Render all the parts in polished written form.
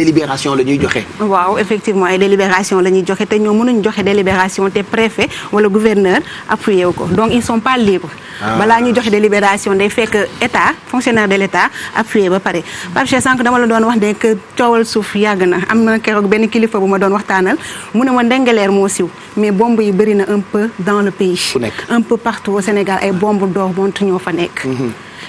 délibération la ñuy joxe. waaw effectivement ay délibération la ñuy joxe te ñoom mënuñ joxe délibération te préfet wala gouverneur appuyé wu ko donc ils sont pas libres. balaa ñuy joxe délibération day fekk état fonctionnaire de l' état appuyé ba pare. Pape Cheikh sànq dama la doon wax ne que coowal suuf yàgg na am na keroog benn kilifa bu ma doon waxtaanal mu ne ma Ndingler moo siw mais bombe yi bëri na un peu dans le pays. un peu partout au Sénégal ay bombe d'or monte ñoo fa nekk.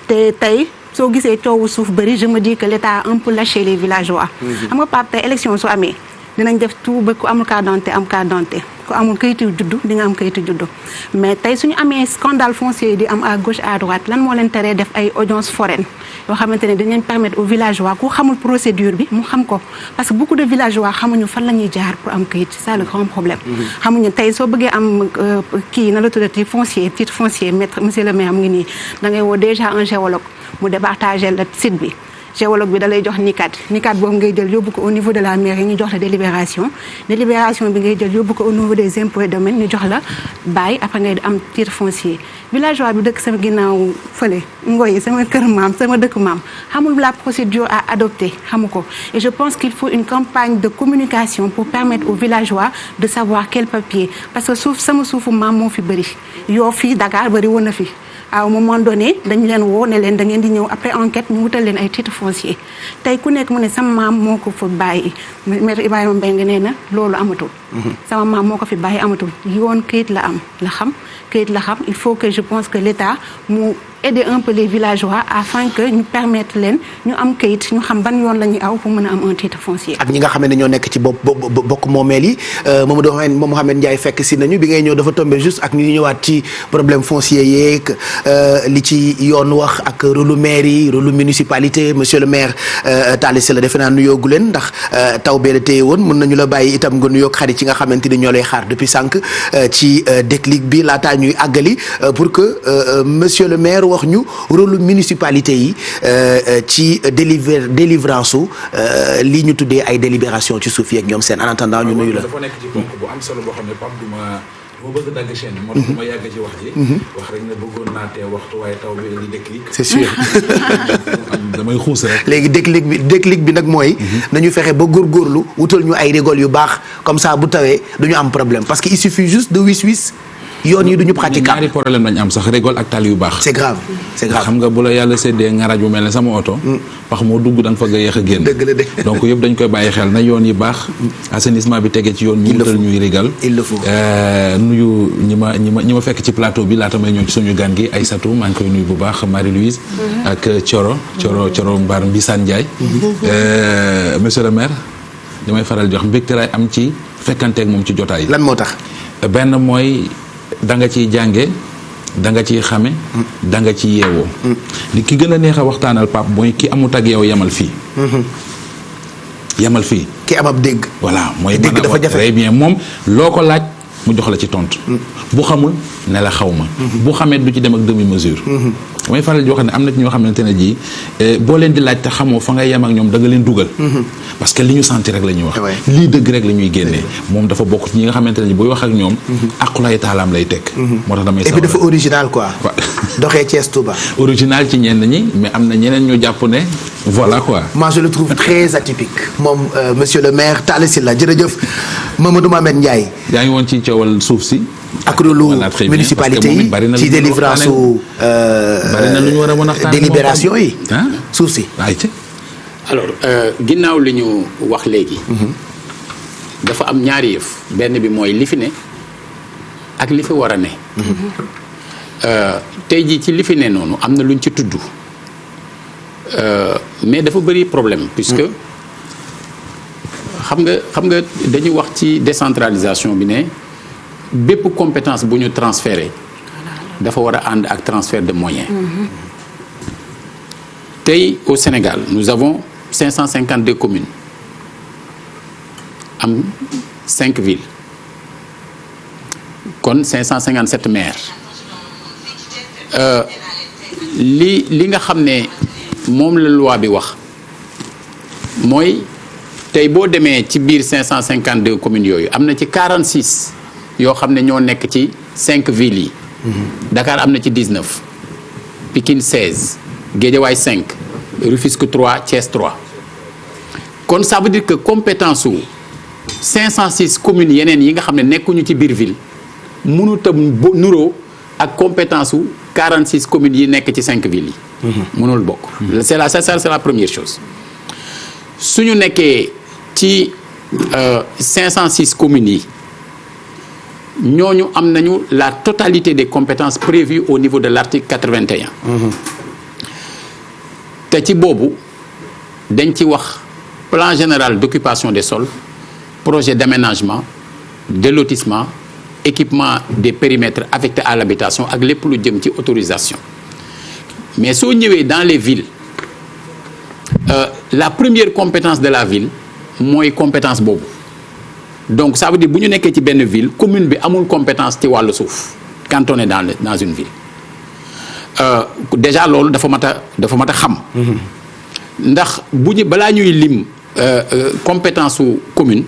te tey. soo gisee coowu suuf bëri je me dis que l'État a un peu lâché les villageois. xam nga Pape tey élection su amee dinañ def tout ba ku amul carte d'identité am carte d'identité ku amul kayitu juddu di nga am kayitu juddu mais tey suñu amee scandale foncier di am à gauche à droite lan moo leen teree def ay audience foraine yoo xamante ne dañ leen permettre aux villageois ku xamul procédure bi mu xam ko parce que beaucoup de villageois xamuñu fan la ñuy jaar pour am kayit c'est ça le grand problème. xamuñu tey soo bëggee am kii na la tuddati foncier titre foncier maître monsieur le maire mu ngi nii da ngay woo déjà un géologue mu départager le site bi. géologue bi da lay jox nikat boobu ngay jël yóbbu ko au niveau de la mairie ñu jox la délibération bi ngay jël yóbbu ko au niveau des impôts et domaines ñu jox la bail après ngay am titre foncier villageois bi dëkk sama ginnaaw fële Ngoy sama kër maam sama dëkk maam xamul la procédure à adopter xamu ko et je pense qu'il faut une campagne de communication pour permettre aux villageois de savoir quel papier parce que sama suufu maam moo fi bëri yoo fii Dakar bëri woon na fi à un moment donné dañu leen woo ne leen da ngeen di ñëw après enquête ñu wutal leen ay titre foncier tey ku nekk mu ne sama maam moo ko fa bàyyi maître Ibrahima Mbengue nee na loolu amatul. sama maam moo ko fi bàyyi amatul yoon këyit la am la xam këyit la xam il faut que je pense que l'État mu aider un peu les villageois afin que ñu permettre leen ñu am këyit ñu xam ban yoon la ñuy aw pour mën a am un titre foncier. ak ñi nga xam ne ñoo nekk ci bokk moomeel yi Mouhamed Ndiaye fekk si nañu bi ngay ñëw dafa tombé juste ak ñu ñëwaat ci problème foncier yeeg li ci yoon wax ak rôle maire yi rôle municipalité monsieur le maire Talla Sylla defe naa nuyoogu leen ndax taw bee la téye woon mën nañu la bàyyi itam nga nuyoog xarit yi nga xamante ni ñoo lay xaar depuis sànq ci déclic bi laataa ñuy àggali pour que monsieur le maire wax ñu rôle municipalité yi ci délivrance su lii ñu tuddee ay délibération ci suuf yeeg ñoom seen en attendant ñu nuyu la. dafa nekk ci ponk bu am solo boo xam ne Pape duma bëgg dagg chaîne bi moo tax ma yàgg ci wax ji wax rek ne bëggoon naa tee waxtu waaye taw bi indi déclic c'est sûr damay xuus rek léegi déclic bi nag mooy nañu fexe ba góorgóorlu wutal ñu ay rigole yu baax comme ça bu tawee du ñu am problème parce que il suffit juste de wis yoon yi du ñu praticable. ñaari problème lañ am sax rigole ak tali yu baax. c'est grave xam nga bu la yàlla séddee ngaraj bu mel ne sama oto. pax moo dugg da nga fa yéex a génn. dëgg la donc yëpp dañ koy bàyyi xel na yoon yi baax. assainissement bi tegee ci yoon. ñu wutal ñuy rigal. il le faut nuyu ñi ma fekk ci plateau bi laata may ñëw ci suñu gan gi Aïssatou maa ngi koy nuyu bu baax Marie-Louise. ak Thioro Mbar Mbissane Ndiaye. monsieur le maire damay faral di wax mbégte laay am ci fekkanteeg moom ci jotaay. lan moo tax. benn mooy. da nga ciy jànge da nga ciy xame da nga ciy yeewoo li ki gën a neex a waxtaanal Pape mooy ki amut ak yow yemal fii ki am ab dégg voilà mooy dégg dafa jafe très bien moom loo ko laaj mu jox la ci tontu bu xamul ne la xaw ma bu xamee du ci dem ak demi mesure mooy faral di wax ne am na ci ñoo xamante ne ji boo leen di laaj te xamoo fa ngay yem ak ñoom da nga leen dugal parce que li ñu senti rek la ñuy wax lii dëgg rek la ñuy génnee moom dafa bokk ci ñi nga xamante ne ji booy wax ak ñoom aqulay taalaam lay teg moo tax damay et puis dafa original quoi doxee Thiès Touba original ci ñenn ñi mais am na ñeneen ñu jàpp ne voilà quoi moi je le trouve très atypique moom monsieur le maire Talla Sylla jërëjëf Mamadou Mohamed Ndiaye yaa ngi woon ci coowal suuf si ak rôle municipalité yi ci délivrance su bari na lu ñu war a mën a délibération yi suuf si alors ginnaaw li ñu wax léegi dafa am ñaari yëf benn bi mooy li fi ne ak li fi war a ne tey jii ci li fi ne noonu am na luñ ci tudd mais dafa bëri problème puisque xam nga dañuy wax ci décentralisation bi ne bépp compétence bu ñu transféré dafa war a ànd ak transfert de moyens tey au Sénégal nous avons 552 communes am 5 villes kon 557 maires li nga xam ne moom la loi bi wax mooy tey boo demee ci biir 552 communes yooyu am na ci 46 yoo xam ne ñoo nekk ci 5 villes yi. Dakar am na ci 19 Pikine 16 Guédiawaye 5 Rufisque 3 Thiès 3 kon ça veut dire que compétence su 506 communes yeneen yi nga xam ne nekkuñu ci biir ville mënut a nuroo ak compétence su 46 communes yi nekk ci 5 villes yi. mënul bokk. c'est la première chose. suñu nekkee ci 506 communes yi ñooñu am nañu la totalité des compétences prévues au niveau de l'article 81. te ci boobu dañ ci wax plan général d'occupation des sols, projet d'aménagement, de lotissement, équipement des périmètres affectés à l'habitation ak lépp lu jëm ci autorisation. Mais soo ñëwee dans les villes la première compétence de la ville mooy compétence boobu. Donc ça veut dire bu ñu nekkee ci benn ville commune bi amul compétence ci wàllu suuf quand on est dans une ville. Déjà loolu dafa mat a xam. ndax bu ñu balaa ñuy lim compétence su commune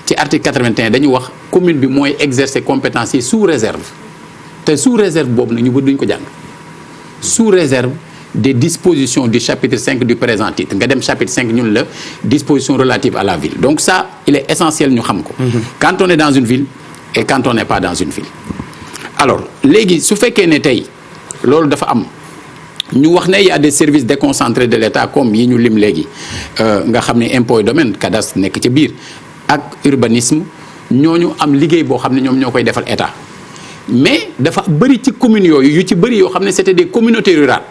ci article 81 dañu wax commune bi mooy exercer compétence yi sous réserve te sous réserve boobu nag ñu bëgg duñ ko jàng sous réserve des dispositions du chapitre 5 du présent titre nga dem chapitre 5 ñun la dispositions relatives à la ville. Donc ça il est essentiel ñu xam ko. Quand on est dans une ville et quand on n'est pas dans une ville. Alors léegi su fekkee ne tey loolu dafa am ñu wax ne y a des services déconcentrés de l'État comme yi ñu lim léegi nga xam ne impôt et domaine cadastre nekk ci biir ak urbanisme ñooñu am liggéey boo xam ne ñoom ñoo koy defal État mais dafa bëri ci communes yooyu yu ci bëri yoo xam ne c'était des communautés rurales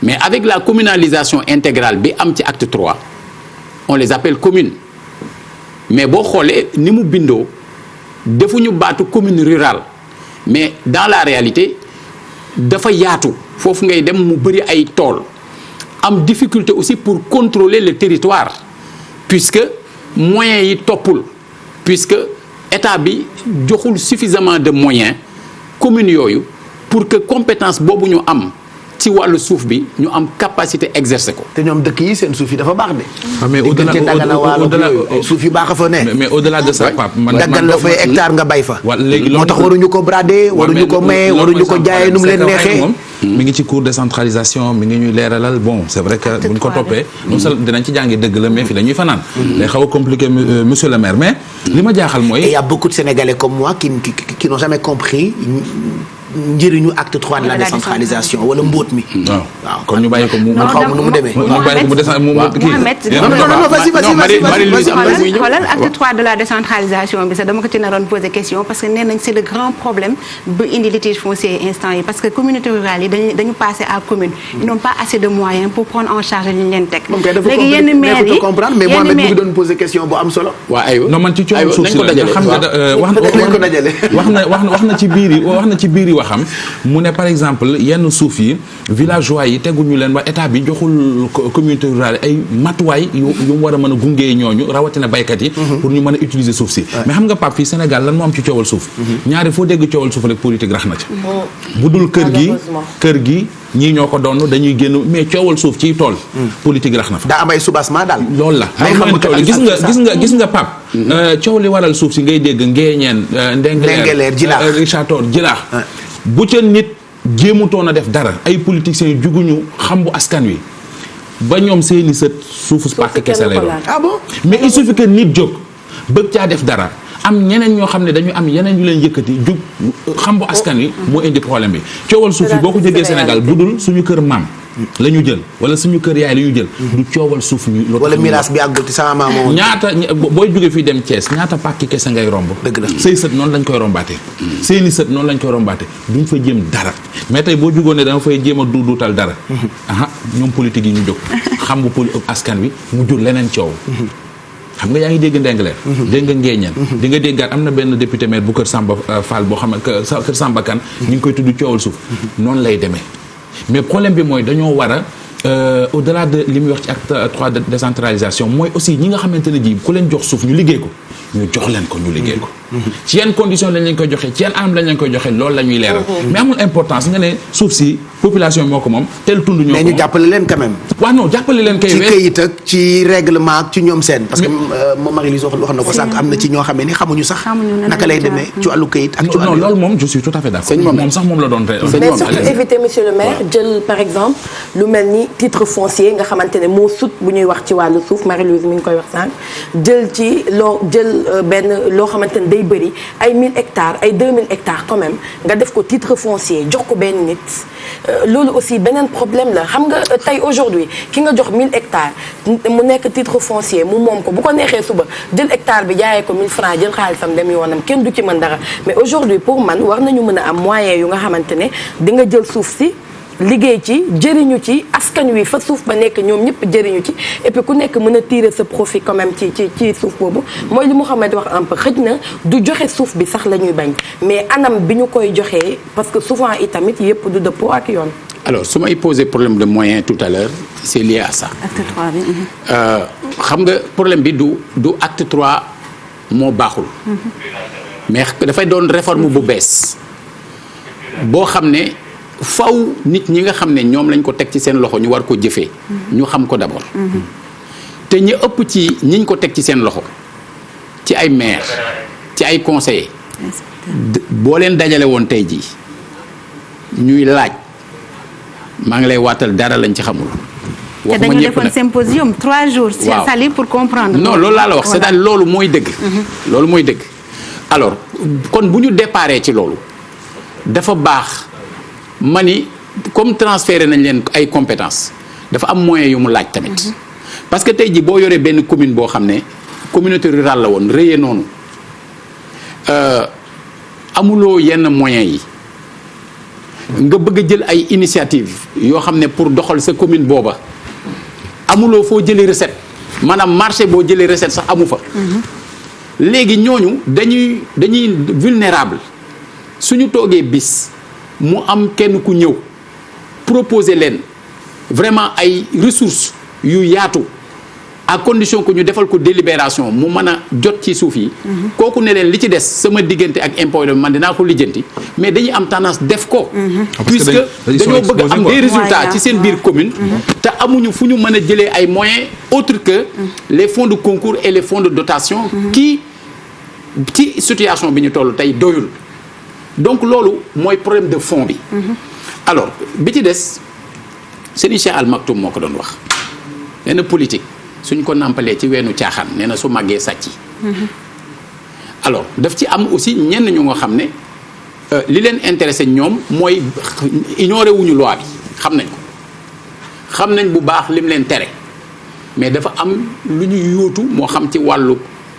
mais avec la communalisation intégrale bi am ci acte 3 on les appelle communes mais boo xoolee ni mu bindoo defuñu baatu commune rurale mais dans la réalité dafa yaatu foofu ngay dem mu bëri ay tool am difficulté aussi pour contrôler le territoire puisque moyens yi toppul puisque état bi joxul suffisamment de moyens communes yooyu pour que compétence boobu ñu am ci wàllu suuf bi ñu am capacité exercer ko. te ñoom dëkk yi seen suuf yi dafa baax de. mais au-delà suuf yi baax a fa ne. mais au-delà de ça Pape man daggal la fay hectare nga bay fa. léegi moo tax waruñu ko brader waruñu ko maye waruñu ko jaayee nu mu leen neexee. mi ngi ci cours décentralisation mi ngi ñuy leeralal bon c'est vrai que buñ ko toppee non seulement dinañ ci jàngi dëgg la mais fi la ñuy fanaan. day xaw a compliqué monsieur le maire mais li ma jaaxal mooy. et il y a beaucoup de Sénégalais comme moi qui n'ont jamais compris njëriñu acte 3 de la décentralisation wala mbóot mi. waaw kon ñu bàyyi ko mu. man xaw ma nu mu demee. ñu bàyyi ko mu des mu kii. xoolal acte 3 de la décentralisation bi sax dama ko ci naroon poser question parce que nee nañ c'est le grand problème bu indi litige foncier instant yi parce que communauté rurale yi dañu passer à commune. ils n'ont pas assez de moyens pour prendre en charge li ñu leen teg. léegi yenn maires yi comprendre mais Mohamed mu ngi doon poser question bu am solo. waaw aywa non man ci coono suuf si la xam nga wax na ci biir yi xam mu ne par exemple yenn suuf yi villageois yi teguñu leen ba état bi joxul communauté rurale ay matuwaay yu mu war a mën a gungee ñooñu rawatina baykat yi pour ñu mën a utiliser suuf si mais xam nga Pape fii Sénégal lan moo am ci coowal suuf ñaari foo dégg coowal suuf rek politique rax na ci bu dul kër gi ñii ñoo ko doon dañuy génn mais coowal suuf ciy tool politique rax na fa daa am ay soubassement daal loolu la gis nga Pape coow li waral suuf si ngay dégg Ngeeñeen Ndengeleer Richard Toll Jilaax bu ca nit jéemutoon a def dara ay politiciens yu juguñu xam bu askan wi ba ñoom seeni sët suufu pàkk kese lay doon. Ah bon? Mais il suffit que nit jóg bëgg caa def dara am ñeneen ñoo xam ne dañu am yeneen yu leen yëkkati jug xam bu askan wi moo indi problème bi coowal suuf yi boo ko jógee Sénégal bu dul suñu kër maam la ñu jël wala suñu kër yaay la ñu jël du coowal suuf ñu wala miraas bi àggul ci sama maam moom ñaata booy jógee fii dem Thiès ñaata pàkki kese ngay romb dëgg la say sët noonu lañ koy rombaatee seeni sët noonu lañ koy rombaatee duñ fa jéem dara mais tey boo jugoon ne dama fay jéem a duutal dara aha ñoom politique yi ñu jóg xam bu askan wi mu jur leneen coow xam nga yaa ngi dégg Ndengleer dégg nga Ngeeñeen di nga déggaat am na benn député maire bu Kër Samba Fall boo xam ne Kër Samba Kane ñu ngi koy tudd coowal suuf noonu lay demee mais problème bi mooy dañoo war a au-delà de li muy wax ci acte 3 de décentralisation mooy aussi ñi nga xamante ne ji ku leen jox suuf ñu liggéey ko ñu jox leen ko ñu liggéey ko ci yan condition lañ leen koy joxe ci yan anam lañ leen koy joxe loolu la ñuy leeral mais amul importance nga ne suuf si population moo ko moom tel tund ñoo ko mais ñu jàppale leen quand même. waaw non jàppale leen kay ci këyit ak ci règlement ak ci ñoom seen. parce que moom Marie-Lise wax na ko sànq am na ci ñoo xamee ni xamuñu sax. naka lay demee ci wàllu këyit ak ci wàllu. non loolu moom je suis tout à fait d'accord. moom sax moom la doon mais surtout éviter monsieur le maire jël par exemple lu mel ni titre foncier nga xamante ne moo sut bu ñuy wax ci wàllu suuf Marie-Lise mi ngi koy wax sànq jël ci benn loo xamante ne day bëri ay 1000 hectares ay 2000 hectares quand même nga def ko titre foncier jox ko benn nit loolu aussi beneen problème la xam nga tey aujourd'hui ki nga jox 1000 hectares mu nekk titre foncier mu moom ko bu ko neexee suba jël hectare bi jaayee ko 1000 francs jël xaalisam dem yoonam kenn du ci mën dara mais aujourd'hui pour man war nañu mën a am moyen yu nga xamante ne di nga jël suuf si liggéey ci jëriñu ci askan wi fa suuf ba nekk ñoom ñëpp jëriñu ci et puis ku nekk mën a tirer sa profit quand même ci suuf boobu mooy li Mouhamed wax un peu xëj na du joxe suuf bi sax la ñuy bañ mais anam bi ñu koy joxee parce que souvent itamit yëpp du dëppoo ak yoon. alors su may posé problème de moyen tout à l'heure c'est lié à ça. acte 3 bi. xam nga problème bi du acte 3 moo baaxul. mais dafay doon réforme bu bees boo xam ne. faw nit ñi nga xam ne ñoom lañ ko teg ci seen loxo ñu war ko jëfee ñu xam ko d'abord te ñi ëpp ci ñiñ ko teg ci seen loxo ci ay maire ci ay conseillers boo leen dajale woon tey jii ñuy laaj maa ngi lay waatal dara lañ ci xamul. te dañu defoon symposium 3 jours. waaw Sali pour comprendre. non loolu laa la wax c'est-à-dire loolu mooy dëgg. loolu mooy dëgg alors kon bu ñu déparé ci loolu dafa baax. ma ni comme transféré nañ leen ay compétences dafa am moyen yu mu laaj tamit parce que tey jii boo yoree benn commune boo xam ne communauté rurale la woon rëyee noonu amuloo yenn moyens yi nga bëgg a jël ay initiative yoo xam ne pour doxal sa commune booba amuloo foo jëlee recette maanaam marché boo jëlee recette sax amu fa léegi ñooñu dañuy vulnérable suñu toogee bis mu am kenn ku ñëw proposer leen vraiment ay ressources yu yaatu à condition que ñu defal ko délibération mu mën a jot ci suuf yi. kooku ne leen li ci des sama diggante ak impôt man dinaa ko lijjanti mais dañuy am tendance def ko. puisque dañoo bëgg am des résultats ci seen biir commune. te amuñu fu ñu mën a jëlee ay moyens autres que les fonds de concours et les fonds de dotation. qui ci situation bi ñu toll tey doyul. donc loolu mooy problème de fond bi. alors bi ci des Serigne Cheikh Al Maktoum moo ko doon wax nee na politique suñ ko nàmpalee ci weenu caaxaan nee na su màggee sàcc. alors daf ci am aussi ñenn ñu nga xam ne li leen intéressé ñoom mooy ignoré wuñu loi bi xam nañ ko xam nañ bu baax lim leen tere mais dafa am lu ñuy yóotu moo xam ci wàllu